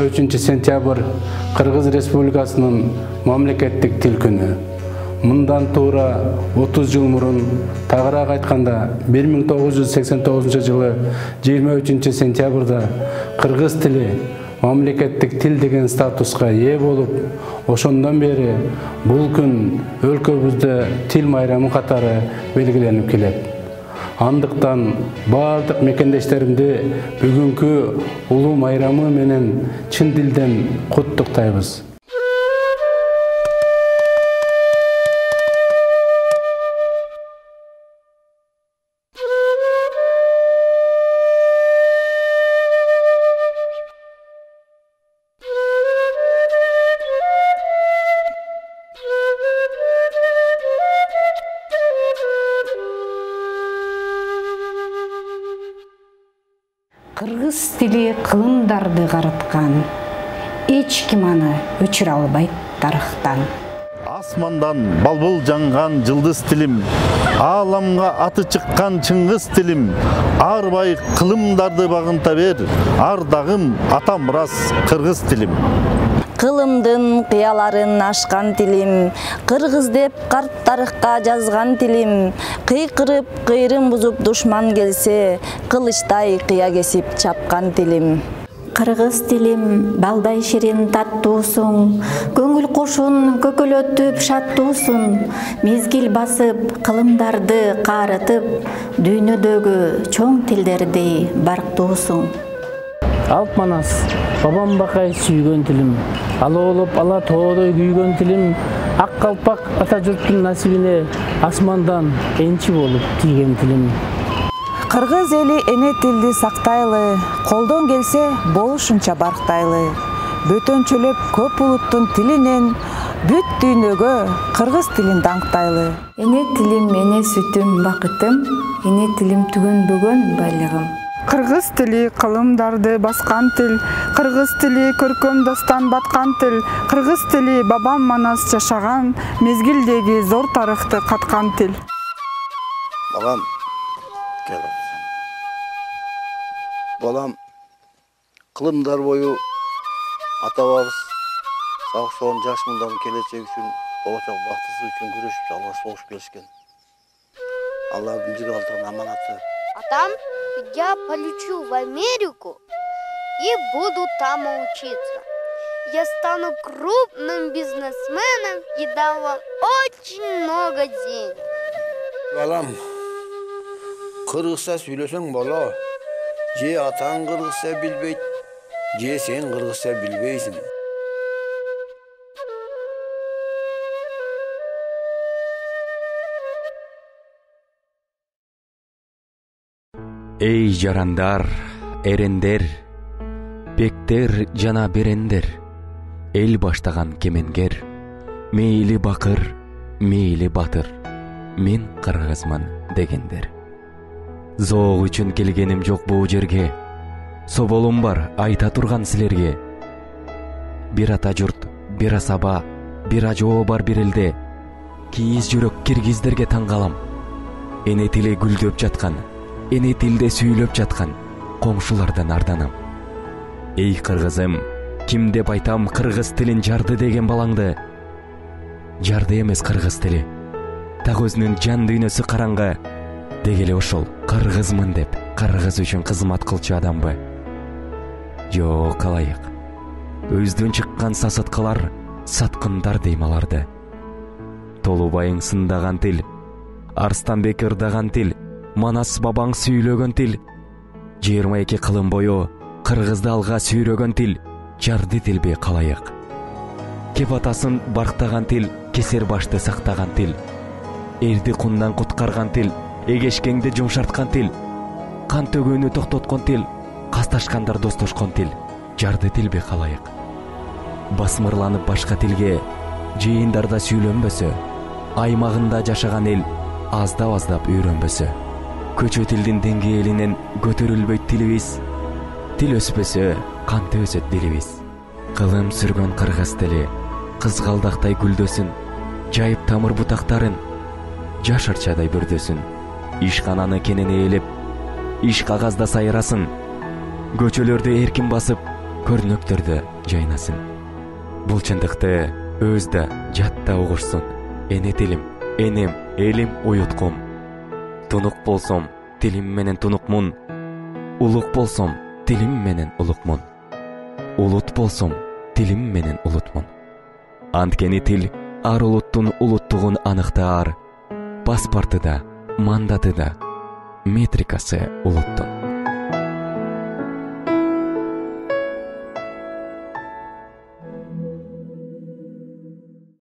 23 сентябрь Кыргыз Республикасынын мамлекеттик тил күнү. Мындан туура 30 жыл мурун, тагыраак айтканда 1989 жылы 23 сентябрда кыргыз тили мамлекеттик тил деген статуска ээ болуп, ошондон бери бул күн өлкөбүздө тил майрамы катары белгиленип келет. Андыктан бардык мекендештеримди бүгүнкү улуу майрамы менен чын дилден куттуктайбыз. Кыргыз тили кылымдарды карыткан, эч ким аны өчүрө албайт тарыхтан. Асмандан балбыл жанган жылдыз тилим, ааламга аты чыккан чыңгыз тилим, арбай кылымдарды багынта бер, ардагым ата мурас кыргыз тилим. Кылымдын кыяларын ашкан тилим, кыргыз деп карт тарыхка жазган тилим, кыйкырып кыйрым бузуп душман келсе, кылычтай кыя кесип чапкан тилим. Кыргыз тилим балдай ширин таттуусуң, көңүл кошун көкөлөтүп шаттуусун, мезгил басып кылымдарды каарытып, дүйнөдөгү чоң тилдердей барктуусуң. Алп манас, бабам бакай сүйгөн тилим, ала болуп ала тоодой күйгөн тилим, ак калпак ата журттун насибине асмандан энчи болуп тийген тилим. Кыргыз эли эне тилди сактайлы, колдон келсе болушунча барктайлы. Бөтөнчөлөп көп улуттун тилинен бүт дүйнөгө кыргыз тилин даңктайлы. Эне тилим эне сүтүм бакытым, эне тилим түгөнбөгөн байлыгым. Кыргыз тили кылымдарды баскан тил, кыргыз тили көркөм дастан баткан тил, кыргыз тили бабам манас жашаган, мезгилдеги зор тарыхты каткан тил. Балам, кел. Балам, кылымдар бою ата-бабабыз сак-соон жаш мындан келечек үчүн, болочок бактысы үчүн күрөшүп жалгаш согуш келишкен. Аллахдын жүк алдырган аманаты. Атам, я полечу в Америку и буду там учиться. Я стану крупным бизнесменом и дам вам очень много денег. Балам, кыргызча сүйлөсөң боло. Же атаң кыргызча билбейт, же сен кыргызча билбейсиң. Эй жарандар, эрендер, бектер жана берендер, эл баштаган кемеңгер, мейли бакыр, мейли батыр, мен кыргызмын дегендер. Зоог үчүн келгеним жок бул жерге, соболум бар айта турган силерге. Бир ата журт, бир асаба, бир ажоо бар бир элде, кийиз жүрөк киргиздерге таң калам. Эне тили гүлдөп жаткан, эне тилде сүйлөп жаткан коңшулардан арданам. Эй кыргызым, ким деп айтам кыргыз тилин жарды деген балаңды? Жарды эмес кыргыз тили, так өзүнүн жан дүйнөсү караңгы. Дегеле ошол кыргызмын деп кыргыз үчүн кызмат кылчу адамбы? Жок, калайык. Өздөн чыккан сасыткалар, саткындар дейм аларды. Толубайың сындаган тил, Арстанбек ырдаган тил, Манас бабаң сүйлөгөн тил, 22 кылым бою кыргызды алга сүйрөгөн тил, жарды тилби калайык. Кеп атасын барктаган тил, кесер башты сактаган тил, эрди кундан куткарган тил, эгешкеңди жумшарткан тил, кан төгүүнү токтоткон тил, касташкандар достошкон тил, жарды тилби калайык. Басмырланып башка тилге жыйындарда сүйлөнбөсө, аймагында жашаган эл аздап үйрөнбөсө, көчө тилдин деңгээлинен көтөрүлбөйт тилибиз, тил өспөсө канты өсөт дилибиз. Кылым сүргөн кыргыз тили кызгалдактай гүлдөсүн, жайып тамыр бутактарын, жаш арчадай бүрдөсүн. Ишкананы кенен ээлеп, иш кагазда сайрасын, көчөлөрдү эркин басып, көрнөктөрдө жайнасын. Бул чындыкты өз да жат да угушсун. Эне тилим, энем, элим уюткум. Тунук болсом, тилим менен тунукмун. Улук болсом, тилим менен улукмун. Улут болсом, тилим менен улутмун. Анткени тил ар улуттун улуттугун аныктаар. Паспорты да, мандаты да, метрикасы улуттун.